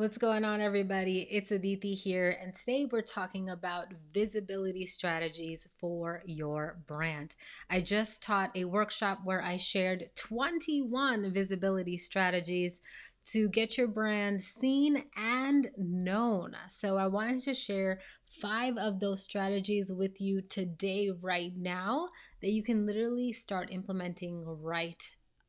What's going on, everybody? It's Aditi here, and today we're talking about visibility strategies for your brand. I just taught a workshop where I shared 21 visibility strategies to get your brand seen and known. So, I wanted to share 5 of those strategies with you today, right now, that you can literally start implementing right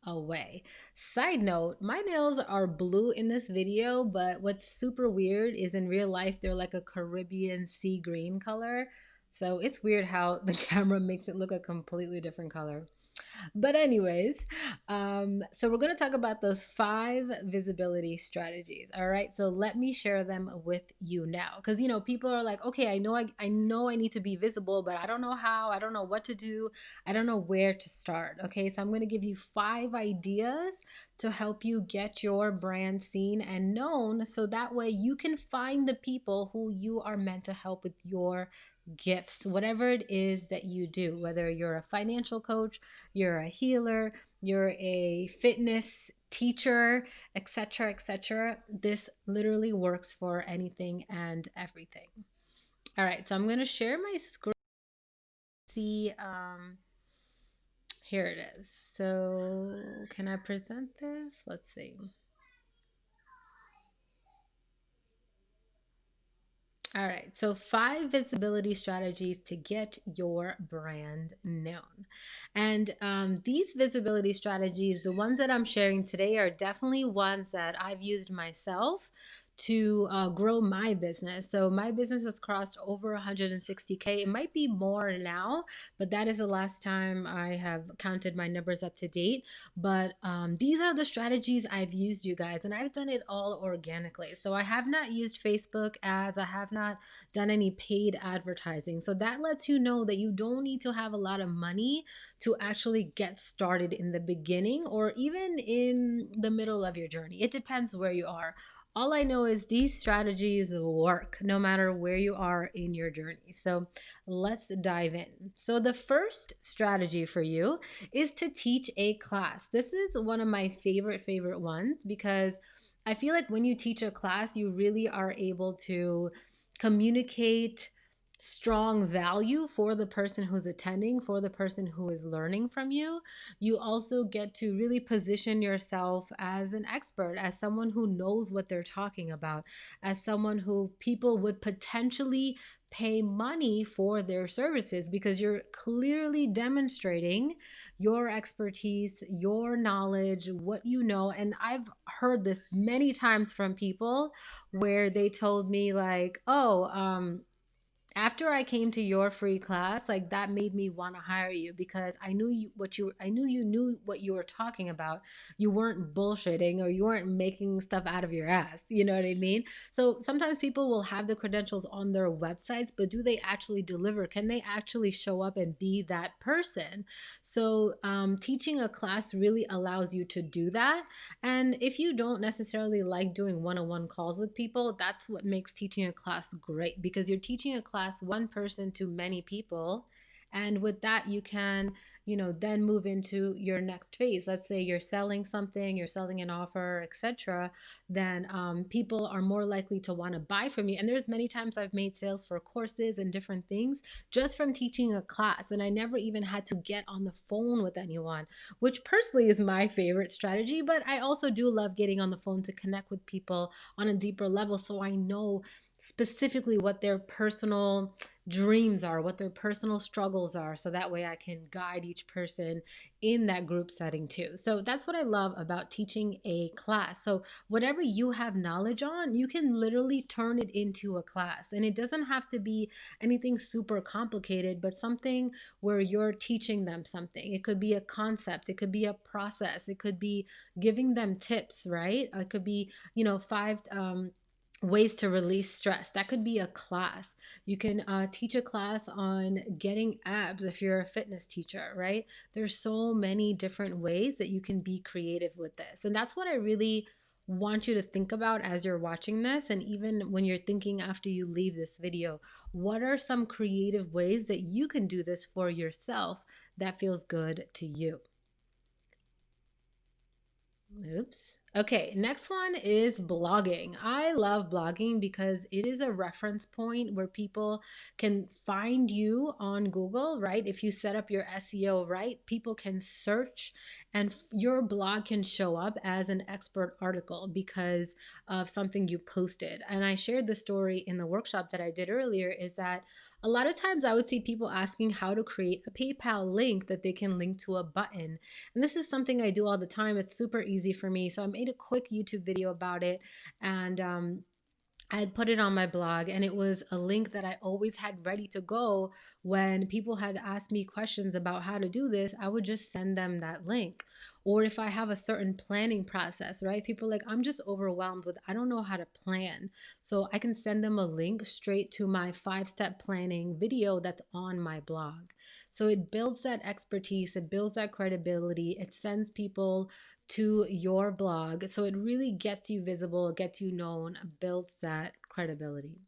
away. Side note, my nails are blue in this video, but what's super weird is in real life they're like a Caribbean sea green color. So it's weird how the camera makes it look a completely different color. But anyways, so we're going to talk about those 5 visibility strategies. All right, so let me share them with you now, because people are like, okay, I know I need to be visible, but I don't know how, I don't know what to do, I don't know where to start. Okay, so I'm going to give you 5 ideas to help you get your brand seen and known, so that way you can find the people who you are meant to help with your gifts, whatever it is that you do, whether you're a financial coach, you're a healer, you're a fitness teacher, etc., etc. This literally works for anything and everything. All right, so I'm going to share my screen. See, here it is. So, can I present this? Let's see. All right, so 5 visibility strategies to get your brand known. And these visibility strategies, the ones that I'm sharing today, are definitely ones that I've used myself to grow my business. So my business has crossed over 160K. It might be more now, but that is the last time I have counted my numbers up to date. But these are the strategies I've used, you guys, and I've done it all organically. So I have not used Facebook ads, I have not done any paid advertising. So that lets you know that you don't need to have a lot of money to actually get started in the beginning or even in the middle of your journey. It depends where you are. All I know is these strategies work no matter where you are in your journey. So let's dive in. So, the first strategy for you is to teach a class. This is one of my favorite ones because I feel like when you teach a class, you really are able to communicate strong value for the person who's attending, for the person who is learning from you. You also get to really position yourself as an expert, as someone who knows what they're talking about, as someone who people would potentially pay money for their services because you're clearly demonstrating your expertise, your knowledge, what you know. And I've heard this many times from people where they told me, like, oh, after I came to your free class, like that made me want to hire you because I knew you knew what you were talking about. You weren't bullshitting or you weren't making stuff out of your ass. You know what I mean? So sometimes people will have the credentials on their websites, but do they actually deliver? Can they actually show up and be that person? So teaching a class really allows you to do that. And if you don't necessarily like doing one-on-one calls with people, that's what makes teaching a class great because you're teaching a class one person to many people. And with that, you can, then move into your next phase. Let's say you're selling something, you're selling an offer, etc. Then people are more likely to want to buy from you. And there's many times I've made sales for courses and different things just from teaching a class. And I never even had to get on the phone with anyone, which personally is my favorite strategy. But I also do love getting on the phone to connect with people on a deeper level so I know specifically what their personal dreams are, what their personal struggles are, so that way I can guide each person in that group setting too. So that's what I love about teaching a class. So whatever you have knowledge on, you can literally turn it into a class. And it doesn't have to be anything super complicated, but something where you're teaching them something. It could be a concept, it could be a process, it could be giving them tips, right? It could be, 5 ways to release stress. That could be a class. You can teach a class on getting abs if you're a fitness teacher, right? There's so many different ways that you can be creative with this. And that's what I really want you to think about as you're watching this. And even when you're thinking after you leave this video, what are some creative ways that you can do this for yourself that feels good to you? Oops. Okay, next one is blogging. I love blogging because it is a reference point where people can find you on Google, right? If you set up your SEO right, people can search and your blog can show up as an expert article because of something you posted. And I shared the story in the workshop that I did earlier is that a lot of times I would see people asking how to create a PayPal link that they can link to a button. And this is something I do all the time. It's super easy for me. So I made a quick YouTube video about it. And I had put it on my blog, and it was a link that I always had ready to go when people had asked me questions about how to do this. I would just send them that link. Or if I have a certain planning process, right? People are like, I'm just overwhelmed with, I don't know how to plan. So I can send them a link straight to my 5-step planning video that's on my blog. So it builds that expertise, it builds that credibility, it sends people to your blog. So it really gets you visible, gets you known, builds that credibility.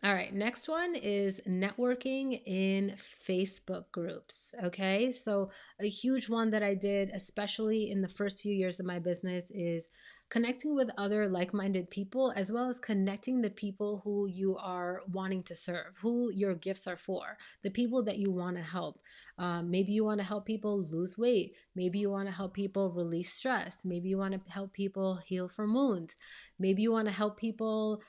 All right, next one is networking in Facebook groups. Okay, so a huge one that I did, especially in the first few years of my business, is connecting with other like minded people, as well as connecting the people who you are wanting to serve, who your gifts are for, the people that you want to help. Maybe you want to help people lose weight. Maybe you want to help people release stress. Maybe you want to help people heal from wounds. Maybe you want to help people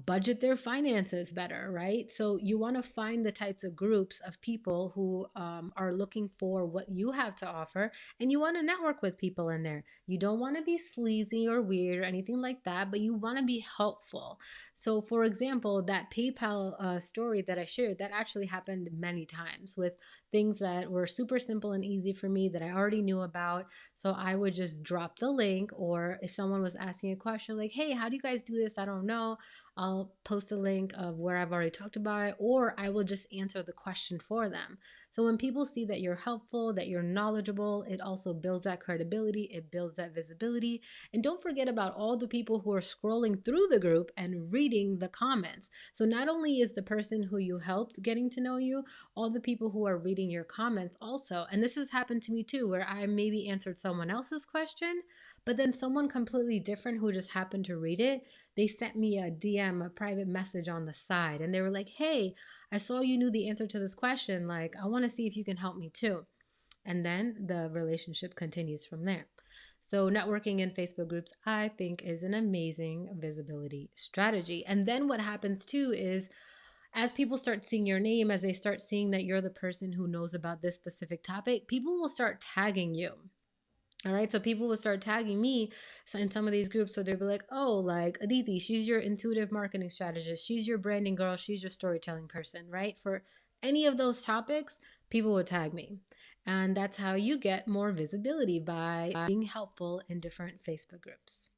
budget their finances better, right? So you want to find the types of groups of people who are looking for what you have to offer, and you want to network with people in there. You don't want to be sleazy or weird or anything like that, but you want to be helpful. So, for example, that PayPal story that I shared, that actually happened many times with things that were super simple and easy for me that I already knew about. So I would just drop the link, or if someone was asking a question like, hey, how do you guys do this? I don't know. I'll post a link of where I've already talked about it, or I will just answer the question for them. So when people see that you're helpful, that you're knowledgeable, it also builds that credibility, it builds that visibility. And don't forget about all the people who are scrolling through the group and reading the comments. So not only is the person who you helped getting to know you, all the people who are reading your comments also. And this has happened to me too, where I maybe answered someone else's question, but then someone completely different who just happened to read it, they sent me a DM, a private message on the side, and they were like, hey, I saw you knew the answer to this question. Like, I want to see if you can help me too. And then the relationship continues from there. So, networking in Facebook groups, I think, is an amazing visibility strategy. And then what happens too is as people start seeing your name, as they start seeing that you're the person who knows about this specific topic, people will start tagging you. All right, so people will start tagging me in some of these groups. So they'll be like, oh, like Aditi, she's your intuitive marketing strategist. She's your branding girl. She's your storytelling person, right? For any of those topics, people will tag me. And that's how you get more visibility by being helpful in different Facebook groups.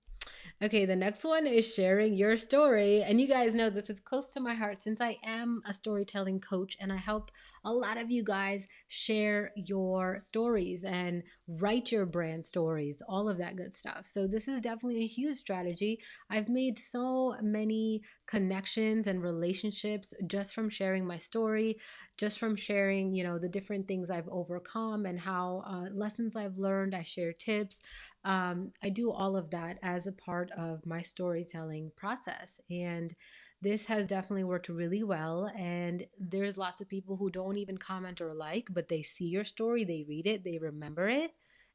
Okay, the next one is sharing your story. And you guys know this is close to my heart since I am a storytelling coach and I help a lot of you guys share your stories and write your brand stories, all of that good stuff. So, this is definitely a huge strategy. I've made so many connections and relationships just from sharing my story, just from sharing, the different things I've overcome and how lessons I've learned. I share tips. I do all of that as a part of my storytelling process. And this has definitely worked really well. And there's lots of people who don't even comment or like, but they see your story, they read it, they remember it.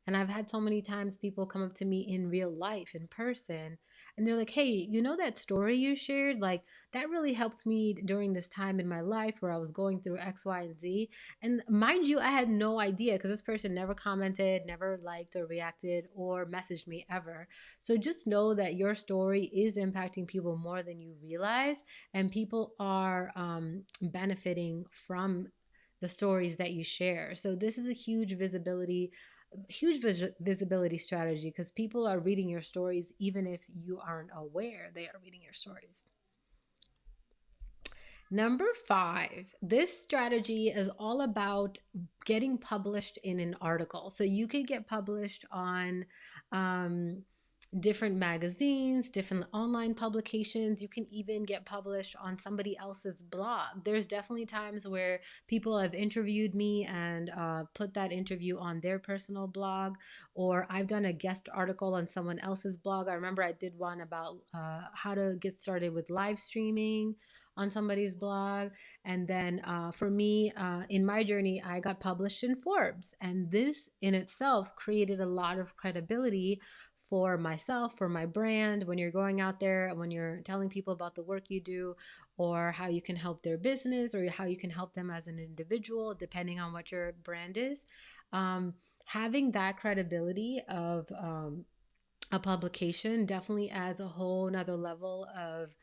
And I've had so many times people come up to me in real life, in person, and they're like, hey, you know that story you shared? Like, that really helped me during this time in my life where I was going through X, Y, and Z. And mind you, I had no idea because this person never commented, never liked or reacted or messaged me ever. So just know that your story is impacting people more than you realize, and people are benefiting from the stories that you share. So this is a huge visibility strategy because people are reading your stories even if you aren't aware they are reading your stories. Number 5, this strategy is all about getting published in an article. So you could get published on different magazines, different online publications. You can even get published on somebody else's blog. There's definitely times where people have interviewed me and put that interview on their personal blog, or I've done a guest article on someone else's blog. I remember I did one about how to get started with live streaming on somebody's blog. And then for me, in my journey, I got published in Forbes. And this in itself created a lot of credibility for myself, for my brand, when you're going out there, when you're telling people about the work you do, or how you can help their business, or how you can help them as an individual, depending on what your brand is. Having that credibility of a publication definitely adds a whole nother level of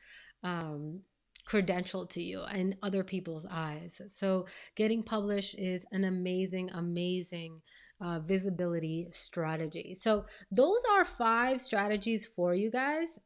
um, credential to you in other people's eyes. So getting published is an amazing, amazing visibility strategy. So those are 5 strategies for you guys.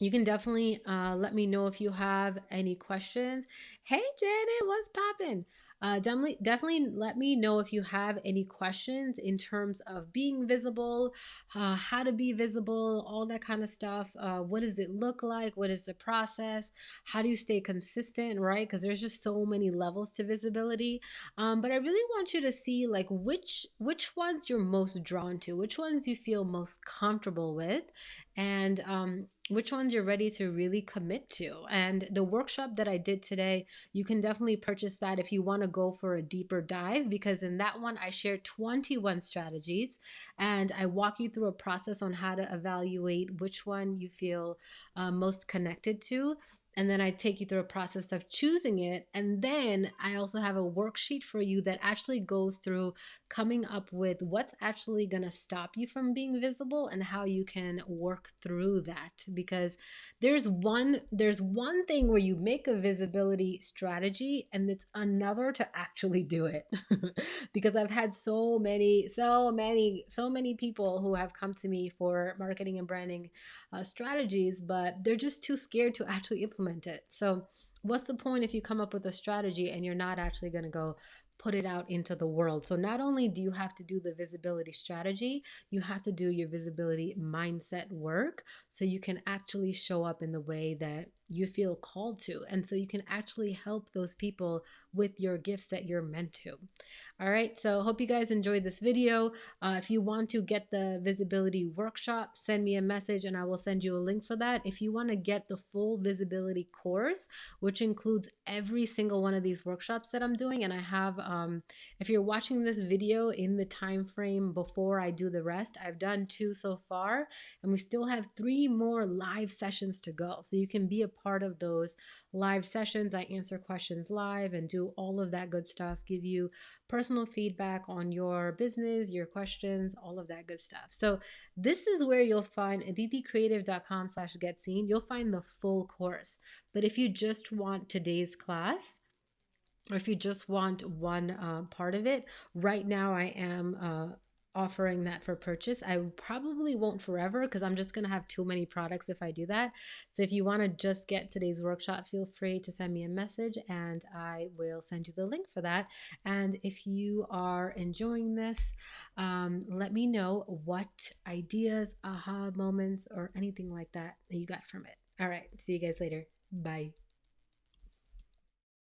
You can definitely let me know if you have any questions. Hey, Janet, what's poppin'? Definitely let me know if you have any questions in terms of being visible, how to be visible, all that kind of stuff. What does it look like? What is the process? How do you stay consistent, right? Because there's just so many levels to visibility. But I really want you to see like which ones you're most drawn to, which ones you feel most comfortable with, and which ones you're ready to really commit to. And the workshop that I did today, you can definitely purchase that if you want to go for a deeper dive, because in that one, I share 21 strategies and I walk you through a process on how to evaluate which one you feel most connected to. And then I take you through a process of choosing it. And then I also have a worksheet for you that actually goes through coming up with what's actually going to stop you from being visible and how you can work through that. Because there's one thing where you make a visibility strategy and it's another to actually do it. Because I've had so many people who have come to me for marketing and branding strategies, but they're just too scared to actually implement it. So what's the point if you come up with a strategy and you're not actually going to go put it out into the world? So not only do you have to do the visibility strategy, you have to do your visibility mindset work so you can actually show up in the way that you feel called to. And so you can actually help those people with your gifts that you're meant to. All right, so hope you guys enjoyed this video. If you want to get the visibility workshop, send me a message and I will send you a link for that. If you want to get the full visibility course, which includes every single one of these workshops that I'm doing, and I have, if you're watching this video in the time frame before I do the rest, I've done 2 so far, and we still have 3 more live sessions to go. So you can be a part of those live sessions. I answer questions live and do all of that good stuff, give you personal feedback on your business, your questions, all of that good stuff. So this is where you'll find aditicreative.com/get seen. You'll find the full course. But if you just want today's class, or if you just want one part of it, right now I am offering that for purchase. I probably won't forever because I'm just going to have too many products if I do that. So if you want to just get today's workshop, feel free to send me a message and I will send you the link for that. And if you are enjoying this, let me know what ideas, aha moments, or anything like that that you got from it. All right, see you guys later. Bye.